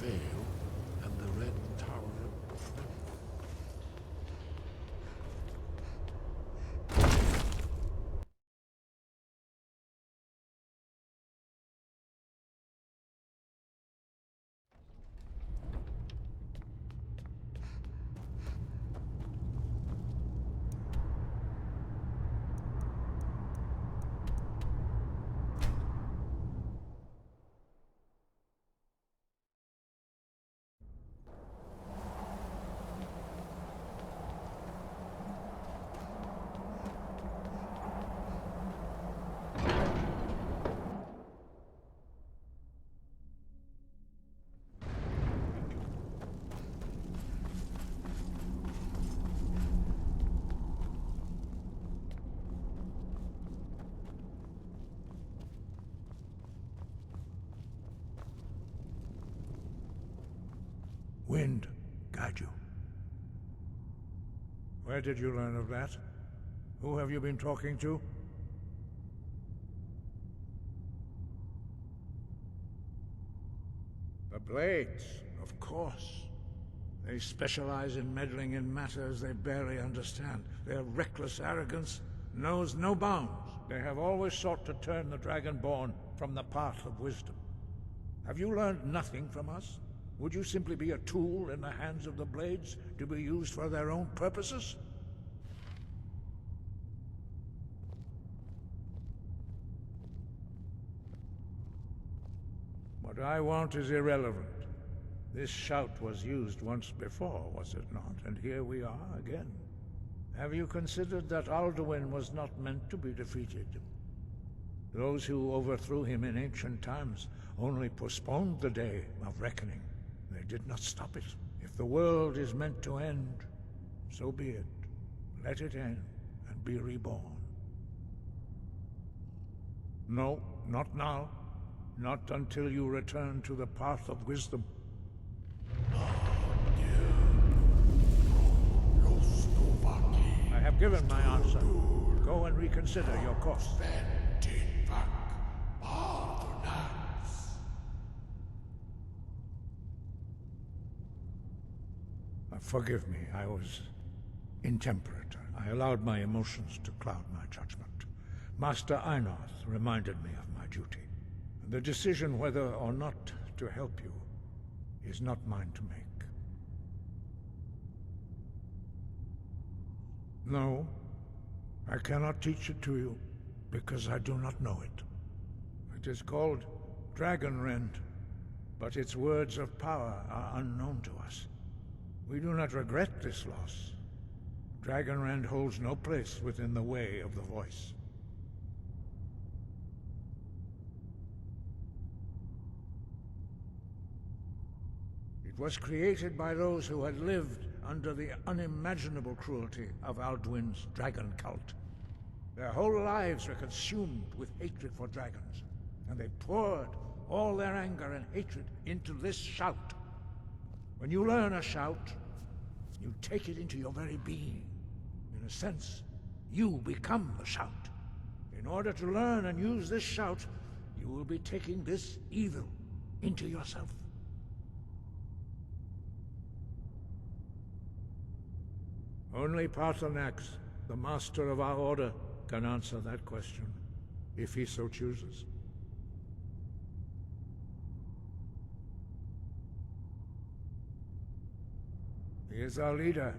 fail, and the Red Tower trembles. Wind guide you. Where did you learn of that? Who have you been talking to? The Blades, of course. They specialize in meddling in matters they barely understand. Their reckless arrogance knows no bounds. They have always sought to turn the Dragonborn from the path of wisdom. Have you learned nothing from us? Would you simply be a tool in the hands of the Blades to be used for their own purposes? What I want is irrelevant. This shout was used once before, was it not? And here we are again. Have you considered that Alduin was not meant to be defeated? Those who overthrew him in ancient times only postponed the day of reckoning. They did not stop it. If the world is meant to end, so be it. Let it end and be reborn. No, not now. Not until you return to the path of wisdom. I have given my answer. Go and reconsider your course. Forgive me, I was intemperate. I allowed my emotions to cloud my judgment. Master Einarth reminded me of my duty. The decision whether or not to help you is not mine to make. No, I cannot teach it to you, because I do not know it. It is called Dragonrend, but its words of power are unknown to us. We do not regret this loss. Dragonrend holds no place within the way of the voice. It was created by those who had lived under the unimaginable cruelty of Alduin's dragon cult. Their whole lives were consumed with hatred for dragons, and they poured all their anger and hatred into this shout. When you learn a shout, you take it into your very being. In a sense, you become the shout. In order to learn and use this shout, you will be taking this evil into yourself. Only Paarthurnax, the master of our order, can answer that question, if he so chooses. He is our leader.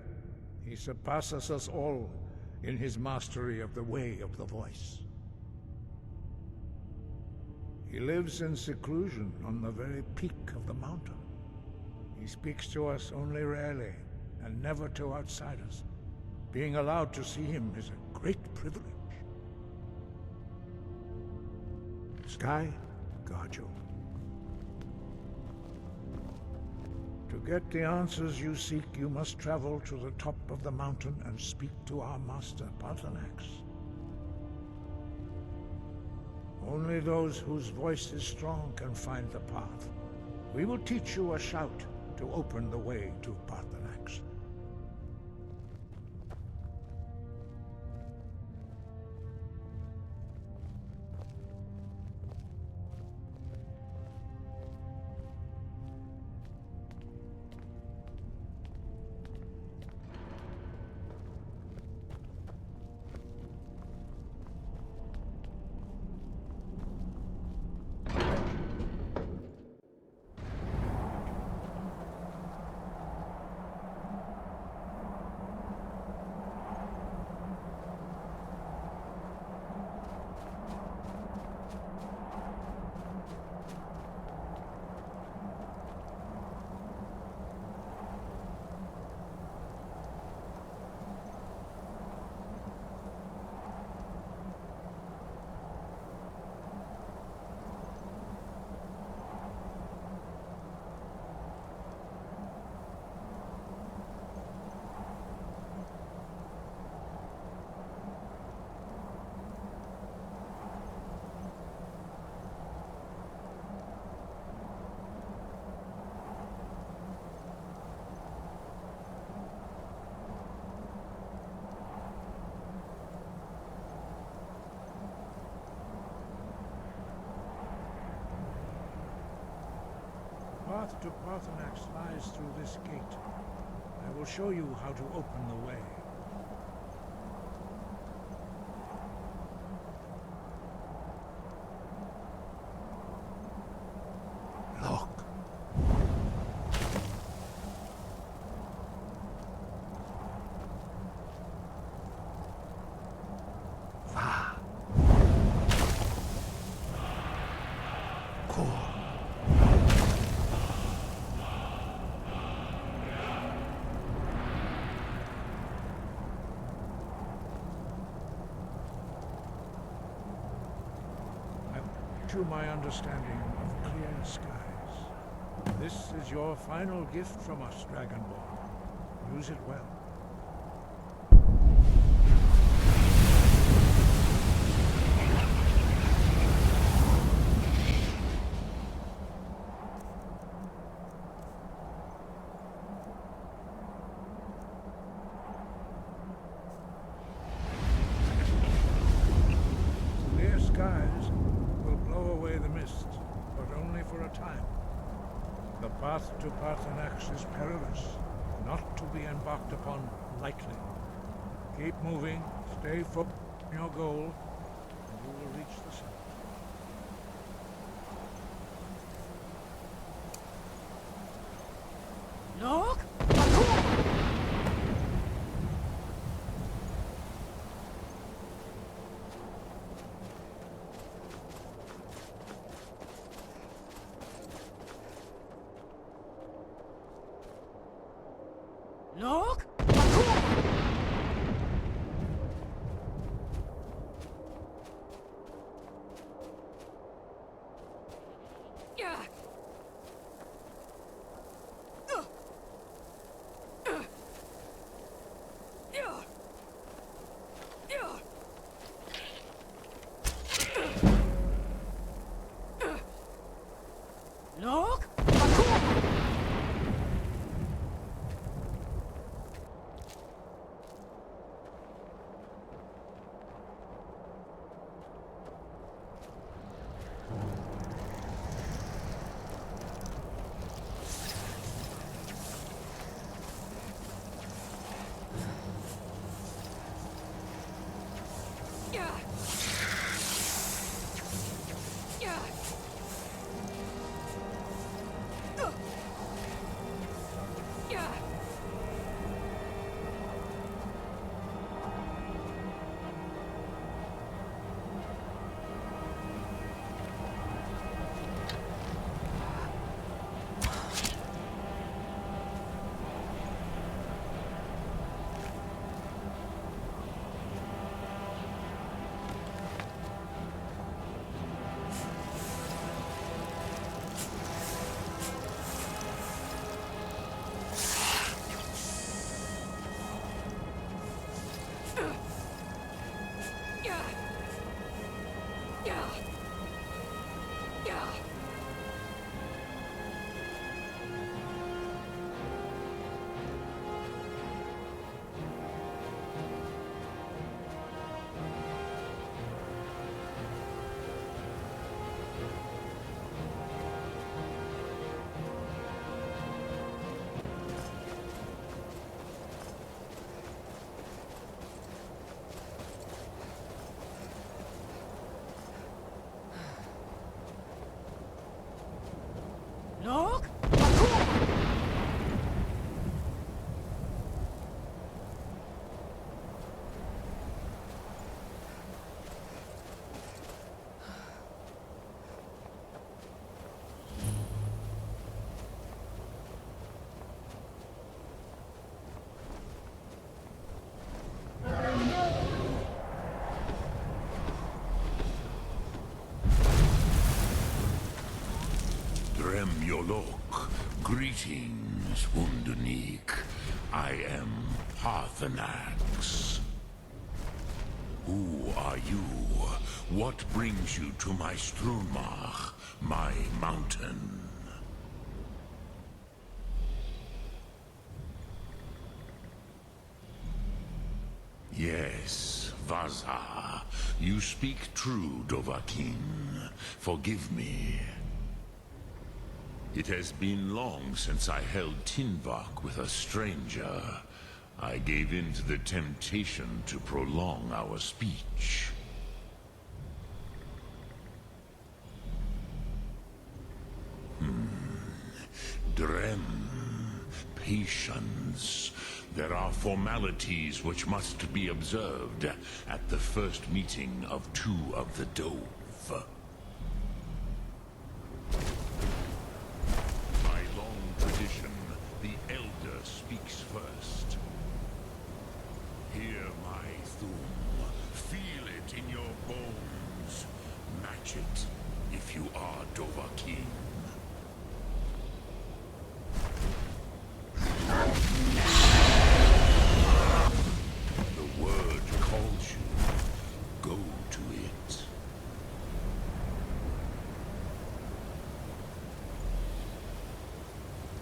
He surpasses us all in his mastery of the way of the voice. He lives in seclusion on the very peak of the mountain. He speaks to us only rarely, and never to outsiders. Being allowed to see him is a great privilege. Sky, guard you. To get the answers you seek, you must travel to the top of the mountain and speak to our master, Paarthurnax. Only those whose voice is strong can find the path. We will teach you a shout to open the way to Paarthurnax. path to Parthenax lies through this gate. I will show you how to open the way. Look. Va. Cool. To my understanding of clear skies. This is your final gift from us, Dragonborn. Use it well. Clear skies will blow away the mist, but only for a time. The path to Parthenax is perilous, not to be embarked upon lightly. Keep moving, stay focused on your goal, and you will reach the summit. Look! Look! Yeah. Look! Yeah. Yeah. Yeah. Yeah. Yeah. Yeah. Look! Dremyolok. Greetings, Wundernik. I am Parthenax. Who are you? What brings you to my Strunmach, my mountain? Yes, Vaza. You speak true, Dovahkiin. Forgive me. It has been long since I held Tinvak with a stranger. I gave in to the temptation to prolong our speech. Drem. Patience. There are formalities which must be observed at the first meeting of two of the Dove. By long tradition, the Elder speaks first. Hear my thum. Feel it in your bones. Match it if you are Dovahkiin. The word calls you. Go to it.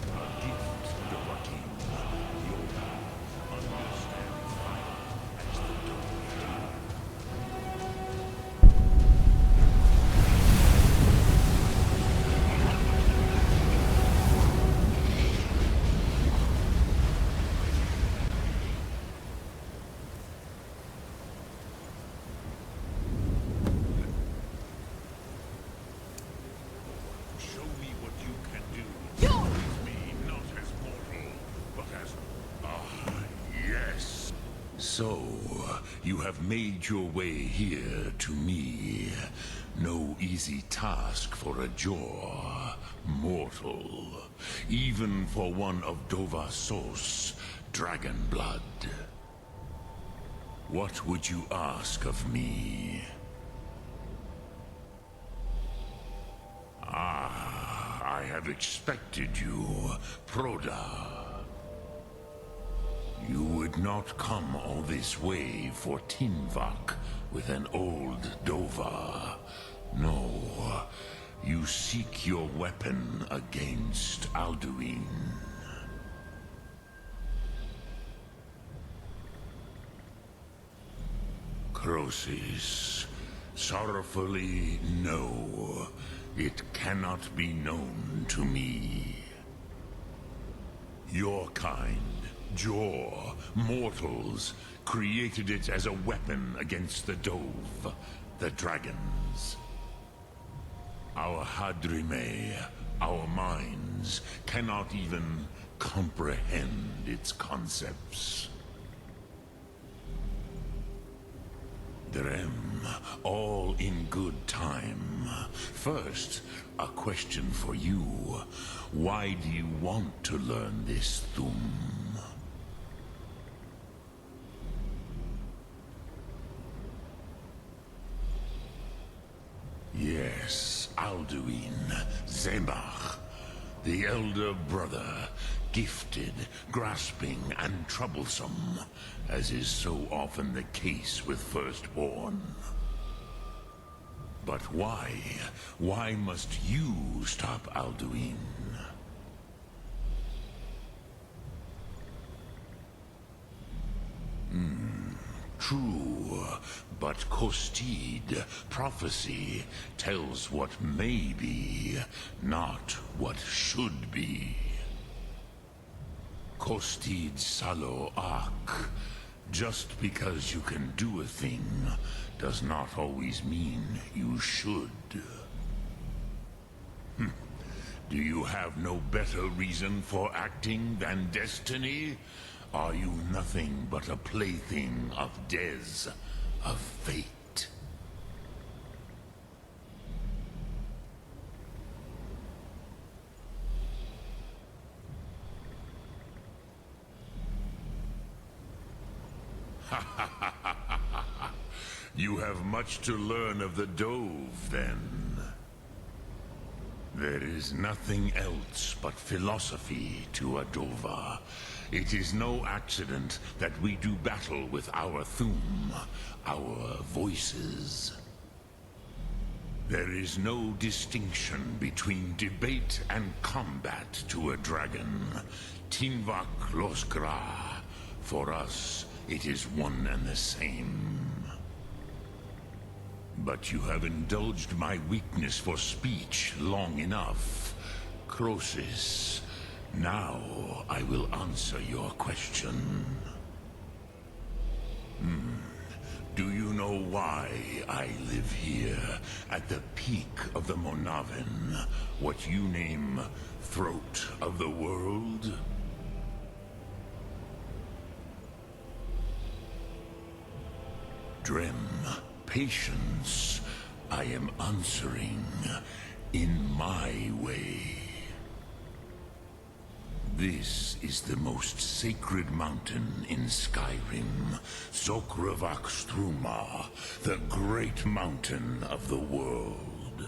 A gift, Dovahkiin. Yoda. Understand fire as the Dove do. Show me what you can do. With me, not as mortal, but as... yes. So, you have made your way here to me. No easy task for a Jor, mortal. Even for one of Dova Sos, dragon blood. What would you ask of me? I have expected you, Proda. You would not come all this way for Tinvak with an old Dova. No, you seek your weapon against Alduin. Crosis, sorrowfully, no. It cannot be known to me. Your kind, Jor, mortals, created it as a weapon against the Dove, the dragons. Our Hadrime, our minds, cannot even comprehend its concepts. Drem, all in good time. First, a question for you. Why do you want to learn this thum? Yes, Alduin, Zemach, the elder brother, gifted, grasping, and troublesome, as is so often the case with firstborn. But why? Why must you stop Alduin? True, but Kostid, prophecy, tells what may be, not what should be. Kostid Salo Ak. Just because you can do a thing does not always mean you should. Do you have no better reason for acting than destiny? Are you nothing but a plaything of Dez, of fate? You have much to learn of the Dove, then. There is nothing else but philosophy to a Dova. It is no accident that we do battle with our thum, our voices. There is no distinction between debate and combat to a dragon. Tinvak Loskra. For us, it is one and the same. But you have indulged my weakness for speech long enough. Croesus, now I will answer your question. Do you know why I live here, at the peak of the Monavin, what you name Throat of the World? Drem, patience. I am answering in my way. This is the most sacred mountain in Skyrim, Sokravak Struma, the great mountain of the world.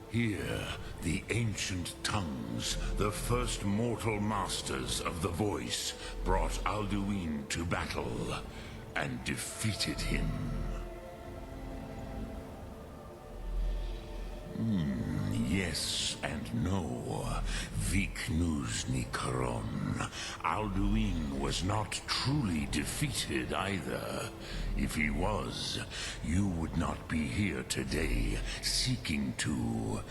Here, the ancient tongues, the first mortal masters of the voice, brought Alduin to battle and defeated him. Yes and no. Viknuzny Karon. Alduin was not truly defeated either. If he was, you would not be here today seeking to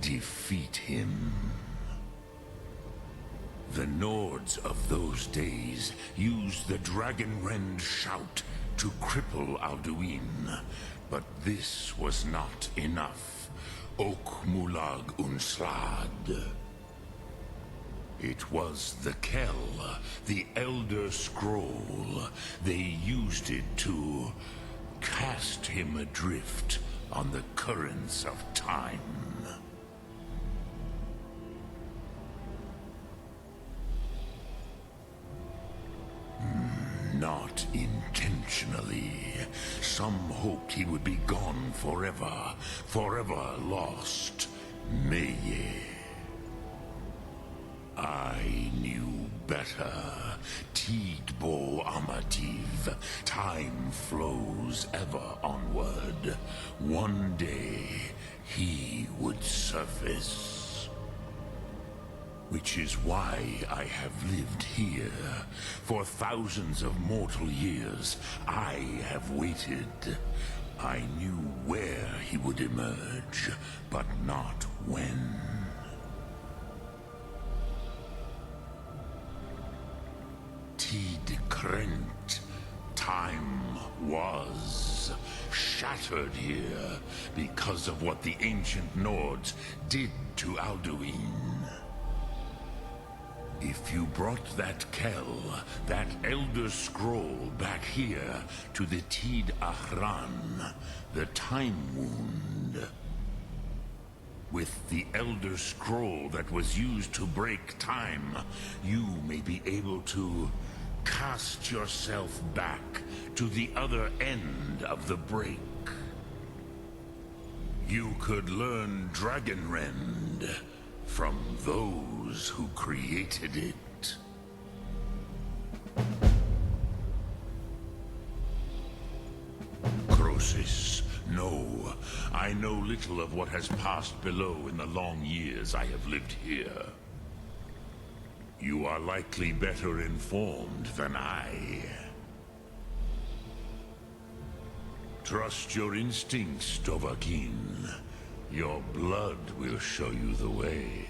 defeat him. The Nords of those days used the Dragonrend shout to cripple Alduin, but this was not enough. Ok Mulag Unslad. It was the Kell, the Elder Scroll. They used it to cast him adrift on the currents of time. Not intentionally. Some hoped he would be gone forever, forever lost. Meye. I knew better. Tidbo Amativ. Time flows ever onward. One day, he would surface. Which is why I have lived here. For thousands of mortal years, I have waited. I knew where he would emerge, but not when. Tid Krent. Time was shattered here because of what the ancient Nords did to Alduin. If you brought that Kell, that Elder Scroll back here to the Tid Ahran, the Time Wound, with the Elder Scroll that was used to break time, you may be able to cast yourself back to the other end of the break. You could learn Dragonrend from those who created it. Croesus, no. I know little of what has passed below in the long years I have lived here. You are likely better informed than I. Trust your instincts, Dovahkiin. Your blood will show you the way.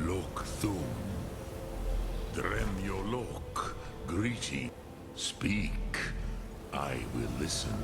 Lok Thum. Drem Yolok. Greeting. Speak. I will listen.